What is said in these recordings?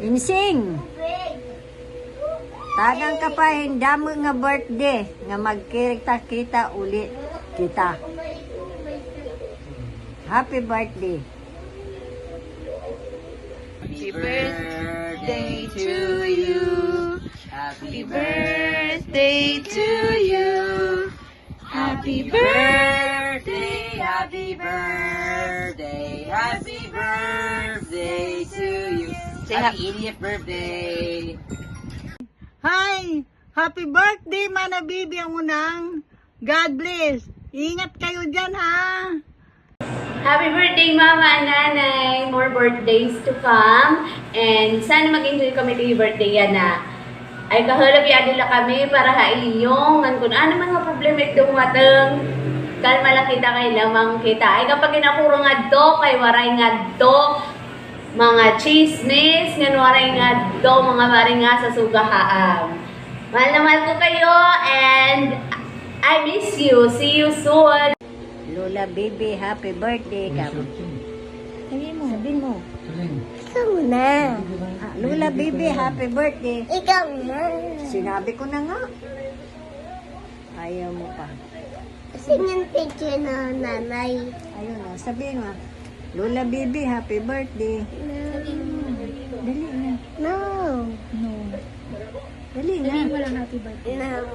Insing! Tagang ka pa hindamo nga birthday nga magkita-kita ulit kita. Happy birthday! Happy birthday to you. Happy birthday to you. Happy birthday, happy birthday, happy birthday to you. Say happy 80th birthday. Hi! Happy birthday, Mana Bibi ang unang. God bless. Ingat kayo dyan, ha? Happy birthday, Mama and Nanay! More birthdays to come. And sana mag-enjoy kami kayo birthday yan na. Ay kahalap yadila kami para haiyong kung ano mga problema itong watang kalma lang kita kay lamang kita. Ay kapag kinakuro nga do, kay waray nga do, mga chismis, nga waray nga do, mga waray nga sa sugahaan. Mahal na mahal ko kayo and I miss you. See you soon. Lola Bibi, happy birthday ka. Sabihin mo. Ikaw na. Lola Bibi, happy birthday. Ikaw na. Sinabi ko na nga. Ayaw mo pa. Kasi yung picture na nanay. Ayun na, sabihin mo. Lola Bibi, happy birthday. No. Dali na. No. No. Dali na. Sabihin mo lang happy birthday. No.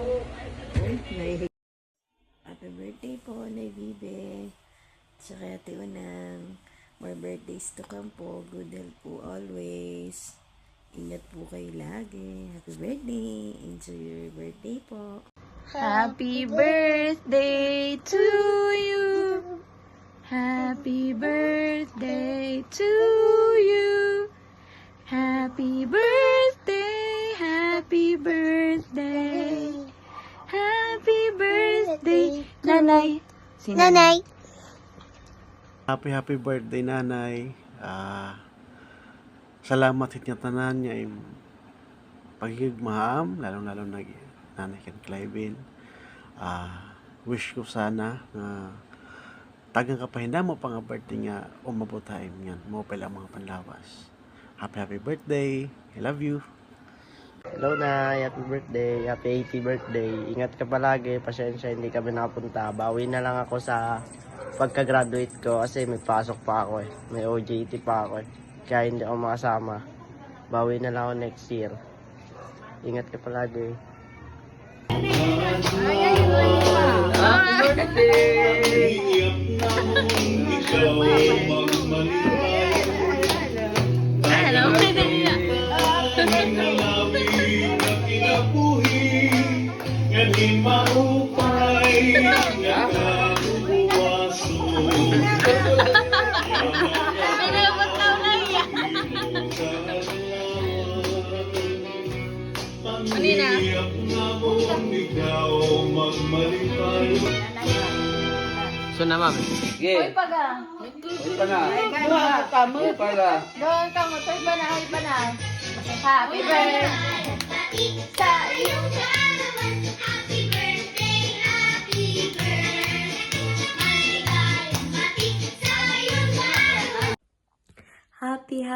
Happy birthday po, Nay Bibe. Tsaka Ate Unang. More birthdays to come po. Good health po always. Ingat po kayo lagi. Happy birthday. Enjoy your birthday po. Happy birthday to you. Happy birthday to you. Happy birthday. Happy birthday. Happy birthday, Nanay. Nanay. Happy birthday nanay. Salamat hit nga tanan niya im pagigmaam lalong na nanay kan Cliven. Wish ko sana na tagang kapahinda mo pa nga birthday nga umabot time yan mo pala ang mga panlawas. Happy birthday. I love you. Hello na, happy birthday, happy 80th birthday. Ingat ka palagi, pasensya hindi kami nakapunta. Bawi na lang ako sa pagka-graduate ko kasi may pasok pa ako eh. May OJT pa ako eh. Kaya hindi ako makasama. Bawi na lang ako next year. Ingat ka palagi. So na ma'am. Sige. Hoy paga. Hoy paga. Doon ka mo. Hoy paga. Doon ka mo, toy ba na, Happy birthday sa iyo. Happy birthday, happy birthday. Happy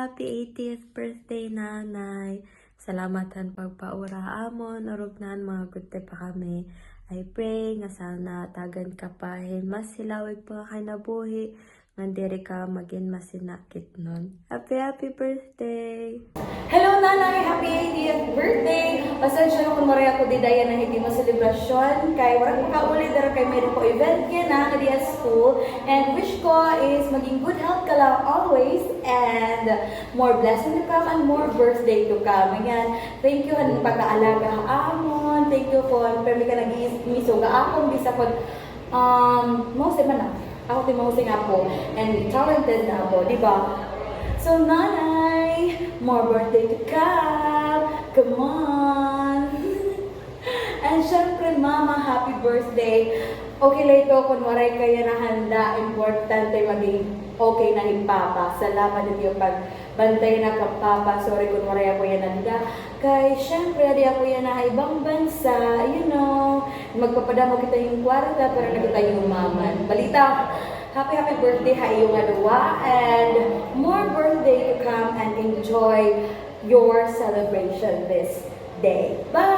80th birthday, Nanay. Salamatan pagpaura amon, orugnan mga gute pa kami. I pray nga sana tagan kapahin mas silawig pa kanabuhi nga diri ka maging masinakit nun. Happy birthday! Hello Nanay! Happy 80th birthday! Pasensya na kung maray ako di daya na hindi mo selebrasyon. Kay walang makaulit dara kay meron ko event yan na di at school. And wish ko is maging good health ka lang always and more blessing to come and more birthday to come. Ayan, thank you ang pag-aalaga amon. Thank you for permi ka nag-imiso ga akong bisa ko mo si man ako timosing ako and talented na ako, di ba? So, Nanay, more birthday to come. Come on. And syempre, Mama, happy birthday. Okay lang ito, kung waray kayo na handa, importante maging okay na ni Papa. Salamat din yung pagbantay na ka Papa. Sorry kung waray ako yan handa. Kaya syempre, di ako yan na ibang bansa. You know, magpapadamo kita yung kwarta, pero nakita yung maman. Balita, happy birthday ha iyong aluwa. And more birthday to come and enjoy your celebration this day. Bye!